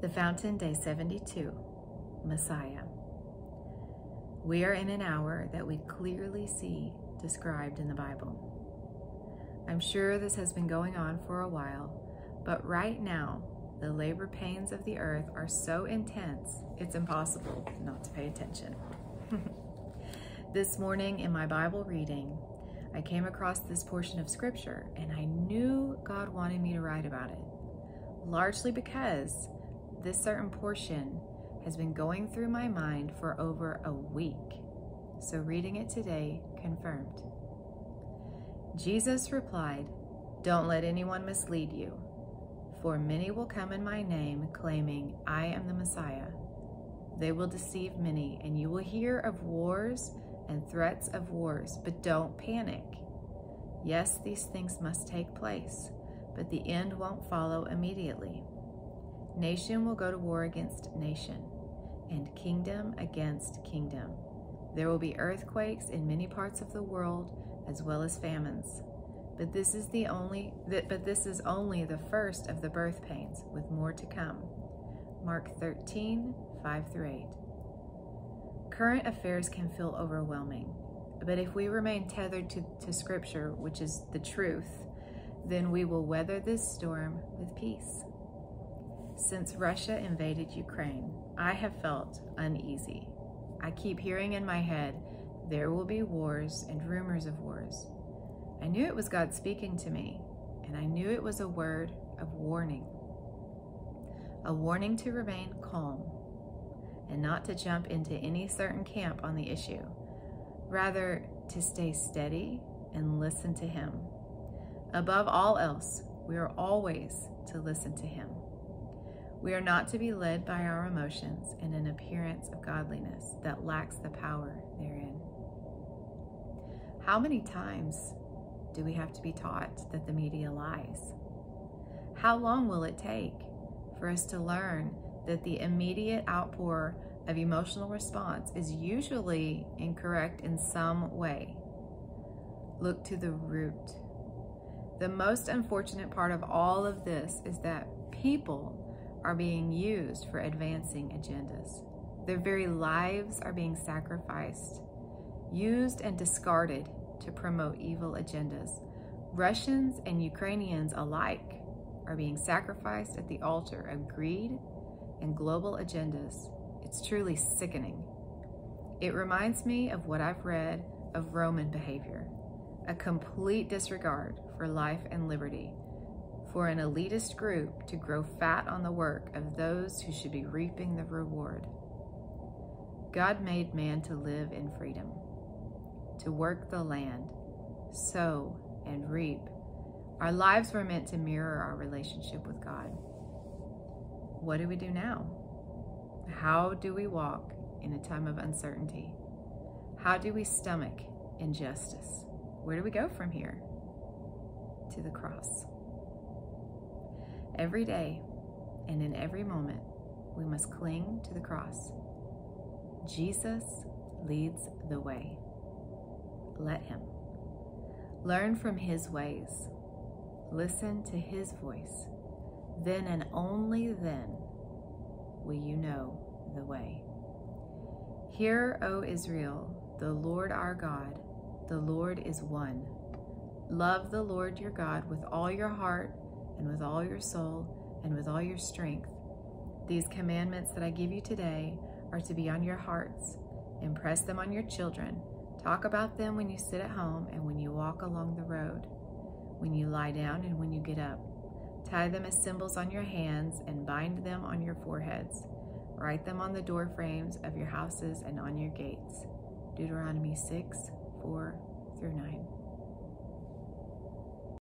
The Fountain, Day 72, Messiah. We are in an hour that we clearly see described in the Bible. I'm sure this has been going on for a while, but right now, the labor pains of the earth are so intense, it's impossible not to pay attention. This morning in my Bible reading, I came across this portion of scripture and I knew God wanted me to write about it, largely because this certain portion has been going through my mind for over a week. So reading it today confirmed. Jesus replied, "Don't let anyone mislead you, for many will come in my name claiming I am the Messiah. They will deceive many, and you will hear of wars and threats of wars, but don't panic. Yes, these things must take place, but the end won't follow immediately. Nation will go to war against nation, and kingdom against kingdom. There will be earthquakes in many parts of the world, as well as famines. But this is only the first of the birth pains, with more to come." Mark 13, 5-8. Current affairs can feel overwhelming, but if we remain tethered to Scripture, which is the truth, then we will weather this storm with peace. Since Russia invaded Ukraine, I have felt uneasy. I keep hearing in my head, there will be wars and rumors of wars. I knew it was God speaking to me, and I knew it was a word of warning. A warning to remain calm and not to jump into any certain camp on the issue. Rather, to stay steady and listen to Him. Above all else, we are always to listen to Him. We are not to be led by our emotions in an appearance of godliness that lacks the power therein. How many times do we have to be taught that the media lies? How long will it take for us to learn that the immediate outpour of emotional response is usually incorrect in some way? Look to the root. The most unfortunate part of all of this is that people are being used for advancing agendas. Their very lives are being sacrificed, used and discarded to promote evil agendas. Russians and Ukrainians alike are being sacrificed at the altar of greed and global agendas. It's truly sickening. It reminds me of what I've read of Roman behavior, a complete disregard for life and liberty, for an elitist group to grow fat on the work of those who should be reaping the reward. God made man to live in freedom, to work the land, sow and reap. Our lives were meant to mirror our relationship with God. What do we do now? How do we walk in a time of uncertainty? How do we stomach injustice? Where do we go from here? To the cross. Every day and in every moment, we must cling to the cross. Jesus leads the way. Let Him. Learn from His ways. Listen to His voice. Then and only then will you know the way. Hear, O Israel, the Lord our God, the Lord is one. Love the Lord your God with all your heart and with all your soul and with all your strength. These commandments that I give you today are to be on your hearts. Impress them on your children. Talk about them when you sit at home and when you walk along the road, when you lie down and when you get up. Tie them as symbols on your hands and bind them on your foreheads. Write them on the door frames of your houses and on your gates. Deuteronomy 6:4-9.